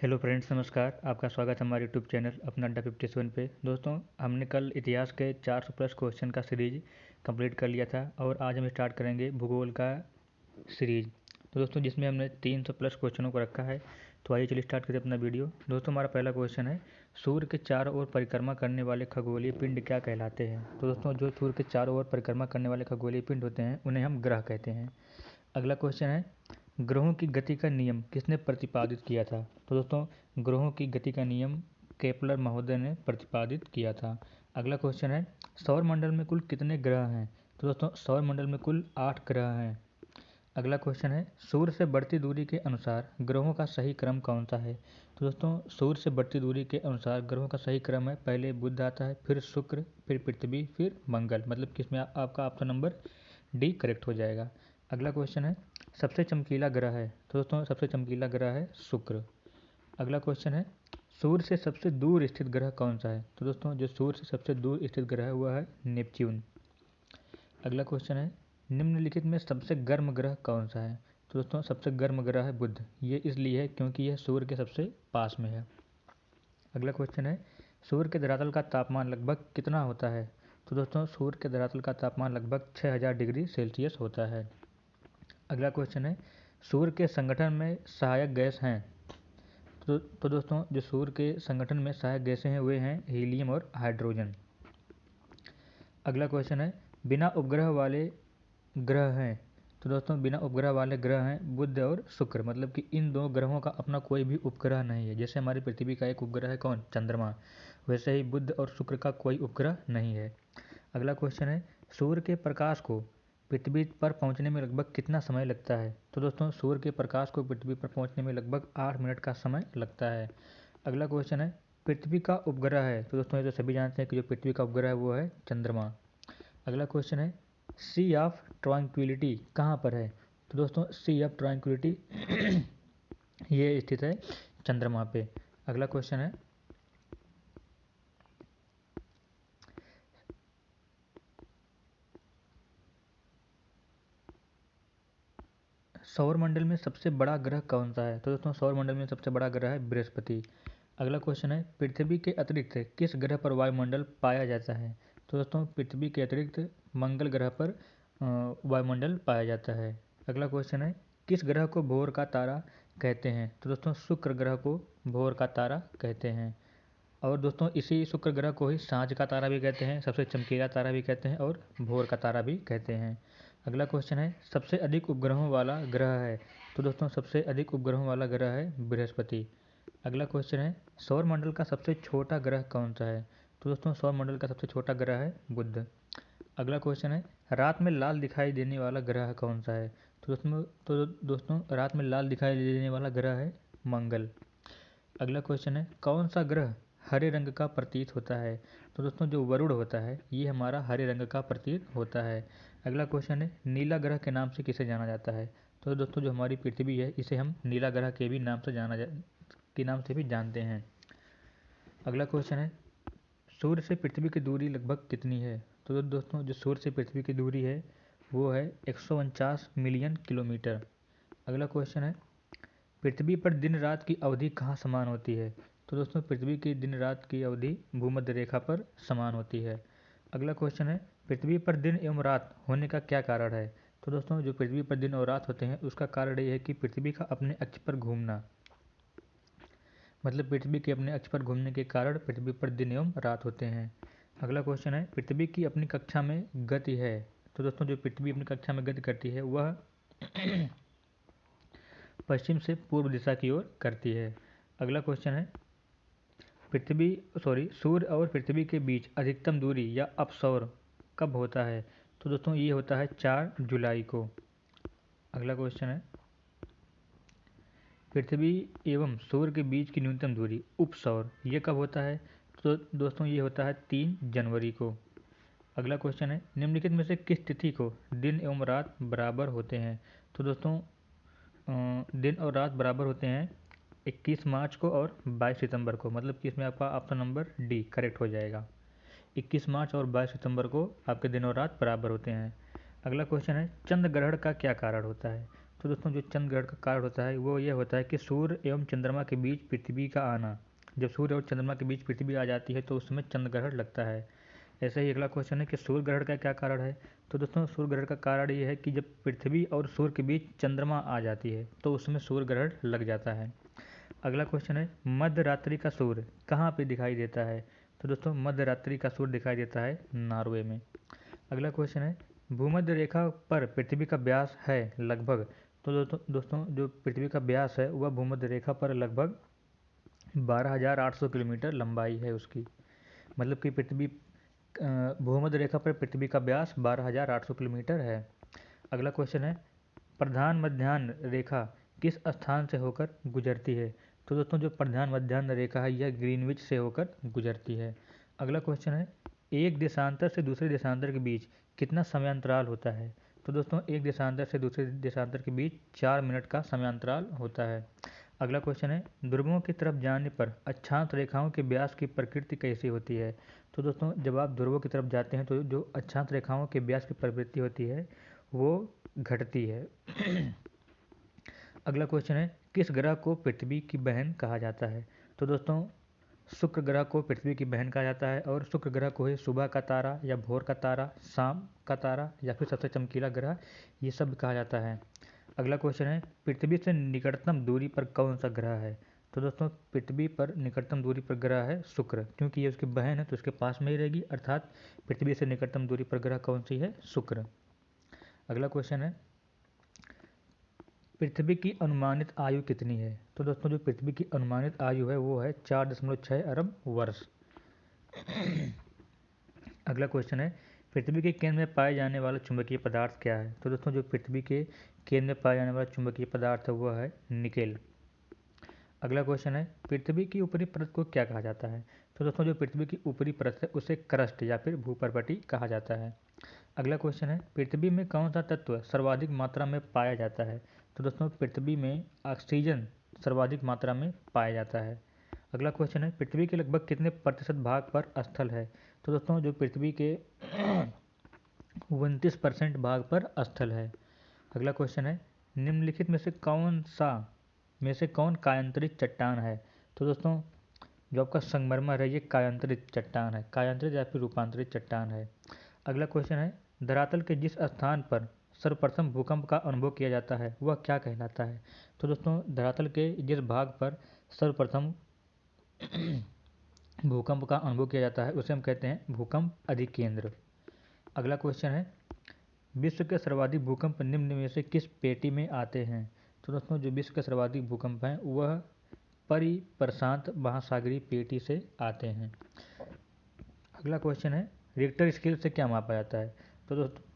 Hello friends, नमस्कार। आपका स्वागत है हमारे यूट्यूब चैनल अपना अड्डा 57 पे। दोस्तों, हमने कल इतिहास के 400 प्लस क्वेश्चन का सीरीज कंप्लीट कर लिया था और आज हम स्टार्ट करेंगे भूगोल का सीरीज। तो दोस्तों, जिसमें हमने 300 प्लस क्वेश्चनों को रखा है। तो आइए चलिए स्टार्ट करें अपना वीडियो। दोस्तों, हमारा पहला क्वेश्चन है, सूर्य के चारों ओर परिक्रमा करने वाले खगोलीय पिंड क्या कहलाते हैं। तो दोस्तों, जो सूर्य के चारों ओर परिक्रमा करने वाले खगोलीय पिंड होते हैं उन्हें हम ग्रह कहते हैं। अगला क्वेश्चन है, ग्रहों की गति का नियम किसने प्रतिपादित किया था। तो दोस्तों, ग्रहों की गति का नियम केपलर महोदय ने प्रतिपादित किया था। अगला क्वेश्चन है, सौर मंडल में कुल कितने ग्रह हैं। तो दोस्तों, सौर मंडल में कुल 8 ग्रह हैं। अगला क्वेश्चन है, सूर्य से बढ़ती दूरी के अनुसार ग्रहों का सही क्रम कौन सा है। तो दोस्तों, सूर्य से बढ़ती दूरी के अनुसार ग्रहों का सही क्रम है, पहले बुध आता है, फिर शुक्र, फिर पृथ्वी, फिर मंगल। मतलब कि इसमें आपका ऑप्शन नंबर डी करेक्ट हो जाएगा। अगला क्वेश्चन है, सबसे चमकीला ग्रह है। तो दोस्तों, सबसे चमकीला ग्रह है शुक्र। अगला क्वेश्चन है, सूर्य से सबसे दूर स्थित ग्रह कौन सा है। तो दोस्तों, जो सूर्य से सबसे दूर स्थित ग्रह है वह है नेपच्यून। अगला क्वेश्चन है, निम्नलिखित में सबसे गर्म ग्रह कौन सा है। तो दोस्तों, सबसे गर्म ग्रह है बुध। ये इसलिए है क्योंकि यह सूर्य के सबसे पास में है। अगला क्वेश्चन है, सूर्य के धरातल का तापमान लगभग कितना होता है। तो दोस्तों, सूर्य के धरातल का तापमान लगभग 6000 डिग्री सेल्सियस होता है। अगला क्वेश्चन है, सूर्य के संगठन में सहायक गैस हैं। तो दोस्तों, जो सूर्य के संगठन में सहायक गैसें हैं वे हैं हीलियम और हाइड्रोजन। अगला क्वेश्चन है, बिना उपग्रह वाले ग्रह हैं। तो दोस्तों, बिना उपग्रह वाले ग्रह हैं बुध और शुक्र। मतलब कि इन दो ग्रहों का अपना कोई भी उपग्रह नहीं है। जैसे हमारी पृथ्वी का एक उपग्रह है कौन, चंद्रमा, वैसे ही बुध और शुक्र का कोई उपग्रह नहीं है। अगला क्वेश्चन है, सूर्य के प्रकाश को पृथ्वी पर पहुंचने में लगभग कितना समय लगता है। तो दोस्तों, सूर्य के प्रकाश को पृथ्वी पर पहुंचने में लगभग 8 मिनट का समय लगता है। अगला क्वेश्चन है, पृथ्वी का उपग्रह है। तो दोस्तों, ये तो सभी जानते हैं कि जो पृथ्वी का उपग्रह है वो है चंद्रमा। अगला क्वेश्चन है, सी ऑफ ट्रैंक्विलिटी कहाँ पर है। तो दोस्तों, सी ऑफ ट्रैंक्विलिटी ये स्थित है चंद्रमा पे। अगला क्वेश्चन है, सौर मंडल में सबसे बड़ा ग्रह कौन सा है। तो दोस्तों, सौर मंडल में सबसे बड़ा ग्रह है बृहस्पति। अगला क्वेश्चन है, पृथ्वी के अतिरिक्त किस ग्रह पर वायुमंडल पाया जाता है। तो दोस्तों, पृथ्वी के अतिरिक्त मंगल ग्रह पर वायुमंडल पाया जाता है। अगला क्वेश्चन है, किस ग्रह को भोर का तारा कहते हैं। तो दोस्तों, शुक्र ग्रह को भोर का तारा कहते हैं। और दोस्तों, इसी शुक्र ग्रह को ही सांझ का तारा भी कहते हैं, सबसे चमकीला तारा भी कहते हैं और भोर का तारा भी कहते हैं। अगला क्वेश्चन है, सबसे अधिक उपग्रहों वाला ग्रह है। तो दोस्तों, सबसे अधिक उपग्रहों वाला ग्रह है बृहस्पति। अगला क्वेश्चन है, सौर मंडल का सबसे छोटा ग्रह कौन सा है। तो दोस्तों, सौर मंडल का सबसे छोटा ग्रह है बुध। अगला क्वेश्चन है, रात में लाल दिखाई देने वाला ग्रह कौन सा है। तो दोस्तों, रात में लाल दिखाई देने वाला ग्रह है मंगल। अगला क्वेश्चन है, कौन सा ग्रह हरे रंग का प्रतीत होता है। तो दोस्तों, जो वरुण होता है ये हमारा हरे रंग का प्रतीत होता है। अगला क्वेश्चन है, नीला ग्रह के नाम से किसे जाना जाता है। तो दोस्तों, जो हमारी पृथ्वी है इसे हम नीला ग्रह के भी नाम से नाम से भी जानते हैं। अगला क्वेश्चन है, सूर्य से पृथ्वी की दूरी लगभग कितनी है। तो दोस्तों, जो सूर्य से पृथ्वी की दूरी है वो है 149 मिलियन किलोमीटर। अगला क्वेश्चन है, पृथ्वी पर दिन रात की अवधि कहाँ समान होती है। तो दोस्तों, पृथ्वी की दिन रात की अवधि भूमध्य रेखा पर समान होती है। अगला क्वेश्चन है, पृथ्वी पर दिन एवं रात होने का क्या कारण है। तो दोस्तों, जो पृथ्वी पर दिन और रात होते हैं उसका कारण ये है कि पृथ्वी का अपने अक्ष पर घूमना। मतलब पृथ्वी के अपने अक्ष पर घूमने के कारण पृथ्वी पर दिन एवं रात होते हैं। अगला क्वेश्चन है, पृथ्वी की अपनी कक्षा में गति है। तो दोस्तों, जो पृथ्वी अपनी कक्षा में गति करती है वह पश्चिम से पूर्व दिशा की ओर करती है। अगला क्वेश्चन है, सूर्य और पृथ्वी के बीच अधिकतम दूरी या अपसौर कब होता है। तो दोस्तों, ये होता है 4 जुलाई को। अगला क्वेश्चन है, पृथ्वी एवं सूर्य के बीच की न्यूनतम दूरी उपसौर ये कब होता है। तो दोस्तों, ये होता है 3 जनवरी को। अगला क्वेश्चन है, निम्नलिखित में से किस तिथि को दिन एवं रात बराबर होते हैं। तो दोस्तों, दिन और रात बराबर होते हैं 21 मार्च को और 22 सितंबर को। मतलब कि इसमें आपका ऑप्शन नंबर डी करेक्ट हो जाएगा। 21 मार्च और 22 सितंबर को आपके दिन और रात बराबर होते हैं। अगला क्वेश्चन है, चंद्र ग्रहण का क्या कारण होता है। तो दोस्तों जो चंद्र ग्रहण का कारण होता है वो ये होता है कि सूर्य एवं चंद्रमा के बीच पृथ्वी का आना। जब सूर्य और चंद्रमा के बीच पृथ्वी आ जाती है तो उस समय चंद्र ग्रहण लगता है। ऐसे ही अगला क्वेश्चन है कि सूर्य ग्रहण का क्या कारण है। तो दोस्तों सूर्य ग्रहण का कारण ये है कि जब पृथ्वी और सूर्य के बीच चंद्रमा आ जाती है तो उसमें सूर्य ग्रहण लग जाता है। अगला क्वेश्चन है मध्य रात्रि का सूर्य कहाँ पे दिखाई देता है। तो दोस्तों मध्य रात्रि का सूर्य दिखाई देता है नॉर्वे में। अगला क्वेश्चन है भूमध्य रेखा पर पृथ्वी का व्यास है लगभग। तो दोस्तों जो पृथ्वी का व्यास है वह भूमध्य रेखा पर लगभग 12,800 किलोमीटर लंबाई है उसकी। मतलब कि पृथ्वी भूमध्य रेखा पर पृथ्वी का व्यास 12,800 किलोमीटर है। अगला क्वेश्चन है प्रधान मध्याह्न रेखा किस स्थान से होकर गुजरती है। तो दोस्तों जो प्रधान मध्याह्न रेखा है यह ग्रीनविच से होकर गुजरती है। अगला क्वेश्चन है एक देशांतर से दूसरे देशांतर के बीच कितना समयांतराल होता है। तो दोस्तों एक देशांतर से दूसरे देशांतर के बीच 4 मिनट का समयांतराल होता है। अगला क्वेश्चन है ध्रुवों की तरफ जाने पर अक्षांश रेखाओं के व्यास की प्रकृति कैसी होती है। तो दोस्तों जब आप ध्रुवों की तरफ जाते हैं तो जो अक्षांश रेखाओं के व्यास की प्रवृत्ति होती है वो घटती है। अगला क्वेश्चन है किस ग्रह को पृथ्वी की बहन कहा जाता है। तो दोस्तों शुक्र ग्रह को पृथ्वी की बहन कहा जाता है और शुक्र ग्रह को ही सुबह का तारा या भोर का तारा, शाम का तारा या फिर सबसे चमकीला ग्रह ये सब कहा जाता है। अगला क्वेश्चन है पृथ्वी से निकटतम दूरी पर कौन सा ग्रह है। तो दोस्तों पृथ्वी पर निकटतम दूरी पर ग्रह है शुक्र, क्योंकि ये उसकी बहन है तो उसके पास में ही रहेगी, अर्थात पृथ्वी से निकटतम दूरी पर ग्रह कौन सी है, शुक्र। अगला क्वेश्चन है पृथ्वी की अनुमानित आयु कितनी है। तो दोस्तों जो पृथ्वी की अनुमानित आयु है वो है 4.6 अरब वर्ष। अगला क्वेश्चन है पृथ्वी के केंद्र में पाए जाने वाला चुंबकीय पदार्थ क्या है। तो दोस्तों जो पृथ्वी के केंद्र में पाया जाने वाला चुंबकीय पदार्थ है वह है निकेल। अगला क्वेश्चन है पृथ्वी की ऊपरी परत को क्या कहा जाता है। तो दोस्तों जो पृथ्वी की ऊपरी परत है उसे क्रस्ट या फिर भूपर्पटी कहा जाता है। अगला क्वेश्चन है पृथ्वी में कौन सा तत्व सर्वाधिक मात्रा में पाया जाता है। तो दोस्तों पृथ्वी में ऑक्सीजन सर्वाधिक मात्रा में पाया जाता है। अगला क्वेश्चन है पृथ्वी के लगभग कितने प्रतिशत भाग पर स्थल है। तो दोस्तों जो पृथ्वी के 29% भाग पर स्थल है। अगला क्वेश्चन है निम्नलिखित में से कौन कायांतरित चट्टान है। तो दोस्तों जो आपका संगमरमर है ये कायांतरित चट्टान है, कायांतरित या फिर रूपांतरित चट्टान है। अगला क्वेश्चन है धरातल के जिस स्थान पर सर्वप्रथम भूकंप का अनुभव किया जाता है वह क्या कहलाता है। तो दोस्तों धरातल के जिस भाग पर सर्वप्रथम भूकंप का अनुभव किया जाता है उसे हम कहते हैं भूकंप अधिकेंद्र। अगला क्वेश्चन है विश्व के सर्वाधिक भूकंप निम्न में से किस पेटी में आते हैं। तो दोस्तों जो विश्व के सर्वाधिक भूकंप हैं वह परिप्रशांत महासागरीय पेटी से आते हैं। अगला क्वेश्चन है रिक्टर स्केल से क्या मापा जाता है। तो दोस्तों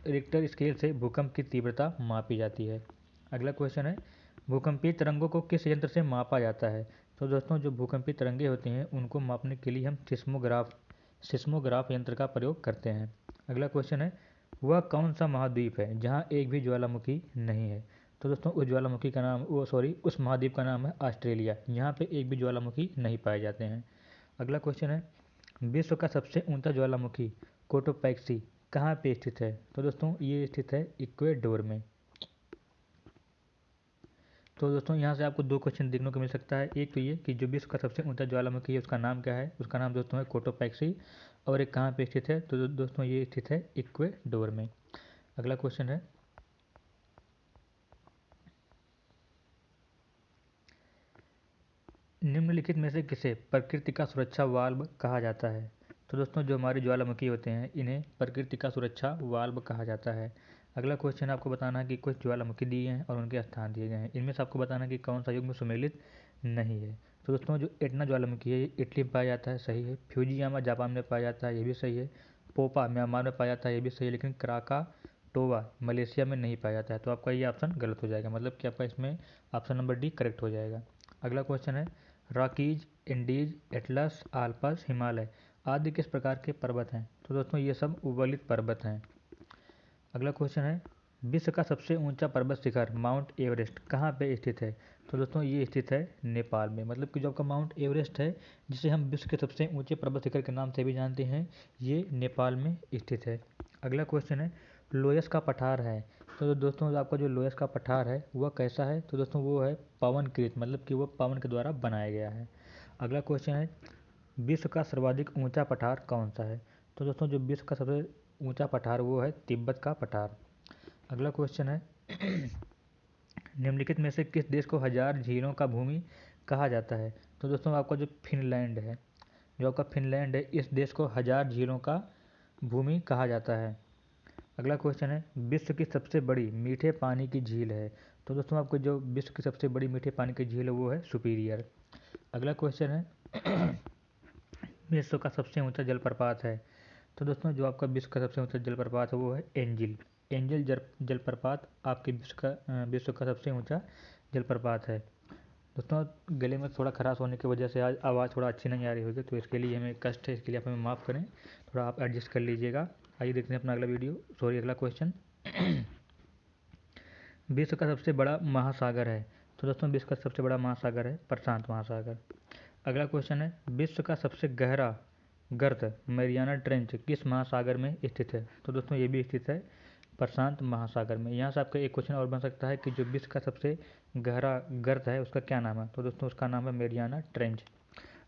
रिक्टर स्केल से भूकंप की तीव्रता मापी जाती है। अगला क्वेश्चन है भूकंपीय तरंगों को किस यंत्र से मापा जाता है। तो दोस्तों जो भूकंपीय तरंगे होती हैं उनको मापने के लिए हम सिस्मोग्राफ यंत्र का प्रयोग करते हैं। अगला क्वेश्चन है वह कौन सा महाद्वीप है जहाँ एक भी ज्वालामुखी नहीं है। तो दोस्तों उस महाद्वीप का नाम है ऑस्ट्रेलिया, यहाँ पे एक भी ज्वालामुखी नहीं पाए जाते हैं। अगला क्वेश्चन है विश्व का सबसे ऊंचा ज्वालामुखी कोटोपैक्सी कहाँ पे स्थित है। तो दोस्तों ये स्थित है इक्वेडोर में। तो दोस्तों यहाँ से आपको दो क्वेश्चन देखने को मिल सकता है, एक तो ये कि जो विश्व का सबसे ऊंचा ज्वालामुखी है उसका नाम क्या है, उसका नाम दोस्तों है कोटोपैक्सी, और एक कहाँ पे स्थित है। तो दोस्तों ये स्थित है इक्वेडोर में। अगला क्वेश्चन है निम्नलिखित में से किसे प्रकृति का सुरक्षा वाल्व कहा जाता है। तो दोस्तों जो हमारे ज्वालामुखी होते हैं इन्हें प्रकृति का सुरक्षा वाल्व कहा जाता है। अगला क्वेश्चन आपको बताना है कि कुछ ज्वालामुखी दिए हैं और उनके स्थान दिए गए हैं, इनमें से आपको बताना है कि कौन सा युग्म सुमेलित नहीं है। तो दोस्तों जो एटना ज्वालामुखी है ये इटली में पाया जाता है, सही है। फ्यूजियामा जापान में पाया जाता है, ये भी सही है। पोपा म्यांमार में पाया जाता है, ये भी सही है। लेकिन क्राकाटोवा मलेशिया में नहीं पाया जाता है, तो आपका ये ऑप्शन गलत हो जाएगा, मतलब कि आपका इसमें ऑप्शन नंबर डी करेक्ट हो जाएगा। अगला क्वेश्चन है Rockies, Indies, Atlas, Alps, Himalaya आदि किस प्रकार के पर्वत हैं। तो दोस्तों ये सब उबलित पर्वत हैं। अगला क्वेश्चन है विश्व का सबसे ऊंचा पर्वत शिखर माउंट एवरेस्ट कहाँ पे स्थित है। तो दोस्तों ये स्थित है नेपाल में, मतलब कि जो आपका माउंट एवरेस्ट है जिसे हम विश्व के सबसे ऊंचे पर्वत शिखर के नाम से भी जानते हैं, ये नेपाल में स्थित है। अगला क्वेश्चन है लोयस का पठार है तो दोस्तों आपका जो लोएस्ट का पठार है वह कैसा है, तो दोस्तों वो है पवनकृत, मतलब कि वह पवन के द्वारा बनाया गया है। अगला क्वेश्चन है विश्व का सर्वाधिक ऊंचा पठार कौन सा है, तो दोस्तों जो विश्व का सबसे ऊंचा पठार वो है तिब्बत का पठार। अगला क्वेश्चन है निम्नलिखित में से किस देश को हजार झीलों का भूमि कहा जाता है, तो दोस्तों आपका जो फिनलैंड है, जो आपका फिनलैंड है, इस देश को हजार झीलों का भूमि कहा जाता है। अगला क्वेश्चन है विश्व की सबसे बड़ी मीठे पानी की झील है, तो दोस्तों आपको जो विश्व की सबसे बड़ी मीठे पानी की झील है वो है सुपीरियर। अगला क्वेश्चन है विश्व का सबसे ऊंचा जलप्रपात है, तो दोस्तों जो आपका विश्व का सबसे ऊंचा जलप्रपात है वो है एंजिल। एंजिल जलप्रपात आपके विश्व का सबसे ऊंचा जलप्रपात है। दोस्तों गले में थोड़ा खराश होने की वजह से आज आवाज़ थोड़ा अच्छी नहीं आ रही होगी, तो इसके लिए हमें कष्ट है, इसके लिए आप हमें माफ़ करें, थोड़ा आप एडजस्ट कर लीजिएगा। आइए देखते हैं अपना अगला अगला क्वेश्चन विश्व का सबसे बड़ा महासागर है, तो दोस्तों विश्व का सबसे बड़ा महासागर है प्रशांत महासागर। अगला क्वेश्चन है विश्व का सबसे गहरा गर्त मैरियाना ट्रेंच किस महासागर में स्थित है, तो दोस्तों ये भी स्थित है प्रशांत महासागर में। यहाँ से आपका एक क्वेश्चन और बन सकता है कि जो विश्व का सबसे गहरा गर्त है उसका क्या नाम है, तो दोस्तों उसका नाम है मैरियाना ट्रेंच।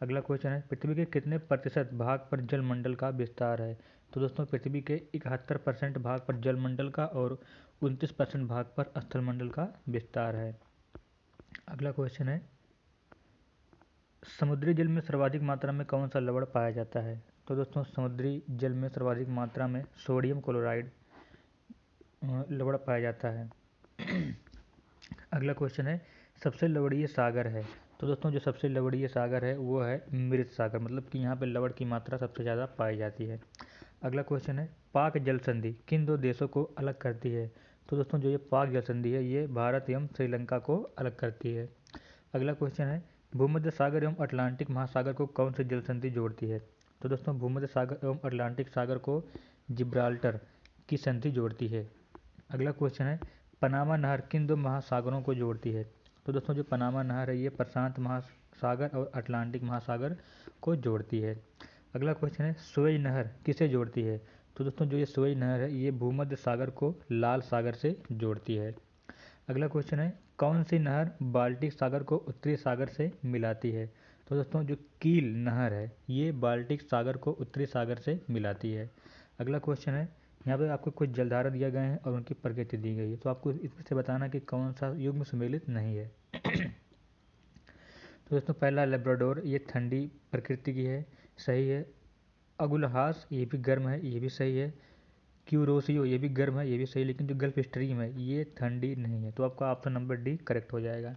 अगला क्वेश्चन है पृथ्वी के कितने प्रतिशत भाग पर जलमंडल का विस्तार है, तो दोस्तों पृथ्वी के 71% भाग पर जलमंडल का और 29% भाग पर स्थलमंडल का विस्तार है। अगला क्वेश्चन है समुद्री जल में सर्वाधिक मात्रा में कौन सा लवण पाया जाता है, तो दोस्तों समुद्री जल में सर्वाधिक मात्रा में सोडियम क्लोराइड लवण पाया जाता है। अगला क्वेश्चन है सबसे लवणीय सागर है, तो दोस्तों जो सबसे लवणीय सागर है वो है मृत सागर, मतलब कि यहाँ पे लवण की मात्रा सबसे ज़्यादा पाई जाती है। अगला क्वेश्चन है पाक जल संधि किन दो देशों को अलग करती है, तो दोस्तों जो ये पाक जल संधि है ये भारत एवं श्रीलंका को अलग करती है। अगला क्वेश्चन है भूमध्य सागर एवं अटलांटिक महासागर को कौन सी जल संधि जोड़ती है, तो दोस्तों भूमध्य सागर एवं अटलांटिक सागर को जिब्राल्टर की संधि जोड़ती है। अगला क्वेश्चन है पनामा नहर किन दो महासागरों को जोड़ती है, तो दोस्तों जो पनामा नहर है ये प्रशांत महासागर और अटलांटिक महासागर को जोड़ती है। अगला क्वेश्चन है सुएज नहर किसे जोड़ती है, तो दोस्तों जो ये सुएज नहर है ये भूमध्य सागर को लाल सागर से जोड़ती है। अगला क्वेश्चन है कौन सी नहर बाल्टिक सागर को उत्तरी सागर से मिलाती है, तो दोस्तों जो कील नहर है ये बाल्टिक सागर को उत्तरी सागर से मिलाती है। अगला क्वेश्चन है यहाँ पे आपको कुछ जलधारा दिया गए हैं और उनकी प्रकृति दी गई है, तो आपको इसमें से बताना कि कौन सा युग्म सम्मिलित नहीं है। तो दोस्तों पहला लेब्राडोर ये ठंडी प्रकृति की है, सही है। अगुलहास ये भी गर्म है, ये भी सही है। क्यूरोसियो ये भी गर्म है, ये भी सही, लेकिन जो गल्फ स्ट्रीम है ये ठंडी नहीं है, तो आपका ऑप्शन नंबर डी करेक्ट हो जाएगा।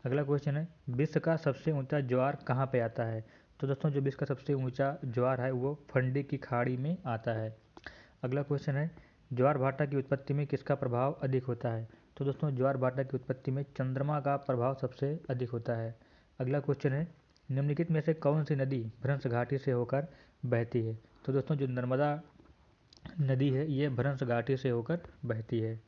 अगला क्वेश्चन है विश्व का सबसे ऊंचा ज्वार कहाँ पे आता है, तो दोस्तों जो विश्व का सबसे ऊंचा ज्वार है वो फंडी की खाड़ी में आता है। अगला क्वेश्चन है ज्वार भाटा की उत्पत्ति में किसका प्रभाव अधिक होता है, तो दोस्तों ज्वार भाटा की उत्पत्ति में चंद्रमा का प्रभाव सबसे अधिक होता है। अगला क्वेश्चन है निम्नलिखित में से कौन सी नदी भ्रंश घाटी से होकर बहती है, तो दोस्तों जो नर्मदा नदी है ये भ्रंश घाटी से होकर बहती है।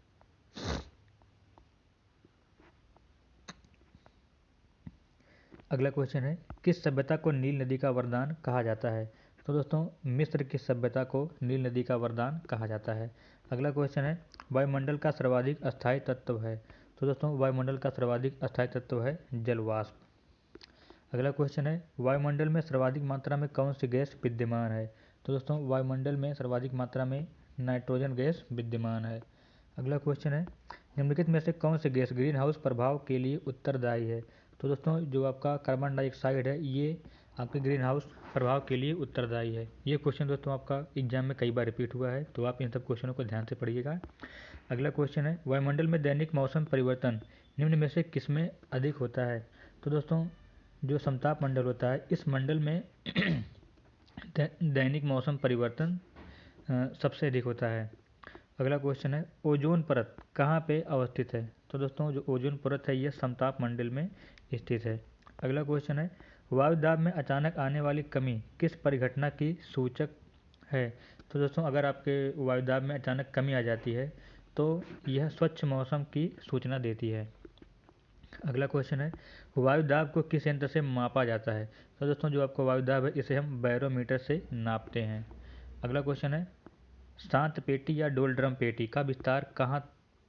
अगला क्वेश्चन है किस सभ्यता को नील नदी का वरदान कहा जाता है, तो दोस्तों मिस्र की सभ्यता को नील नदी का वरदान कहा जाता है। अगला क्वेश्चन है वायुमंडल का सर्वाधिक अस्थायी तत्व है, तो दोस्तों वायुमंडल का सर्वाधिक अस्थायी तत्व है जलवाष्प। अगला क्वेश्चन है वायुमंडल में सर्वाधिक मात्रा में कौन सी गैस विद्यमान है, तो दोस्तों वायुमंडल में सर्वाधिक मात्रा में नाइट्रोजन गैस विद्यमान है। अगला क्वेश्चन है निम्नलिखित में से कौन सी गैस ग्रीन हाउस प्रभाव के लिए उत्तरदायी है, तो दोस्तों जो आपका कार्बन डाइऑक्साइड है ये आपके ग्रीन हाउस प्रभाव के लिए उत्तरदायी है। ये क्वेश्चन दोस्तों आपका एग्जाम में कई बार रिपीट हुआ है, तो आप इन सब क्वेश्चनों को ध्यान से पढ़िएगा। अगला क्वेश्चन है वायुमंडल में दैनिक मौसम परिवर्तन निम्न में से किसमें अधिक होता है, तो दोस्तों जो समताप मंडल होता है इस मंडल में दैनिक मौसम परिवर्तन सबसे अधिक होता है। अगला क्वेश्चन है ओजोन परत कहाँ पे अवस्थित है, तो दोस्तों जो ओजोन परत है ये समताप मंडल में स्थित है। अगला क्वेश्चन है वायुदाब में अचानक आने वाली कमी किस परिघटना की सूचक है, तो दोस्तों अगर आपके वायुदाब में अचानक कमी आ जाती है तो यह स्वच्छ मौसम की सूचना देती है। अगला क्वेश्चन है वायुदाब को किस यंत्र से मापा जाता है, तो दोस्तों जो आपको वायुदाब है इसे हम बैरोमीटर से नापते हैं। अगला क्वेश्चन है शांत पेटी या डोलड्रम पेटी का विस्तार कहाँ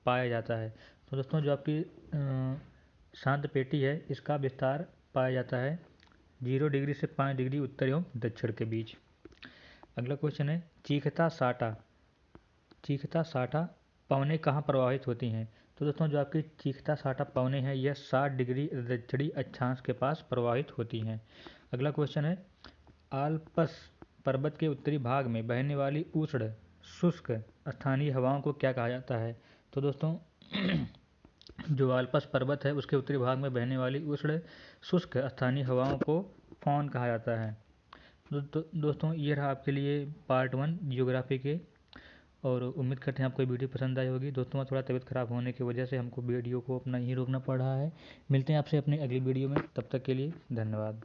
पाया जाता है। तो दोस्तों जो आपकी शांत पेटी है इसका विस्तार पाया जाता है 0 डिग्री से 5 डिग्री उत्तर एवं दक्षिण के बीच। अगला क्वेश्चन है चीखता साठा पवनें कहाँ प्रवाहित होती हैं। तो दोस्तों जो आपकी चीखता साठा पवनें हैं यह 60 डिग्री दक्षिणी अक्षांश के पास प्रवाहित होती हैं। अगला क्वेश्चन है आल्प्स पर्वत के उत्तरी भाग में बहने वाली उष्ण शुष्क स्थानीय हवाओं को क्या कहा जाता है। तो दोस्तों जो आल्प्स पर्वत है उसके उत्तरी भाग में बहने वाली उष्ण शुष्क स्थानीय हवाओं को फॉन कहा जाता है। दोस्तों ये रहा आपके लिए पार्ट 1 जियोग्राफी के, और उम्मीद करते हैं आपको वीडियो पसंद आई होगी। दोस्तों थोड़ा तबीयत खराब होने की वजह से हमको वीडियो को अपना यहीं रोकना पड़ रहा है। मिलते हैं आपसे अपनी अगली वीडियो में, तब तक के लिए धन्यवाद।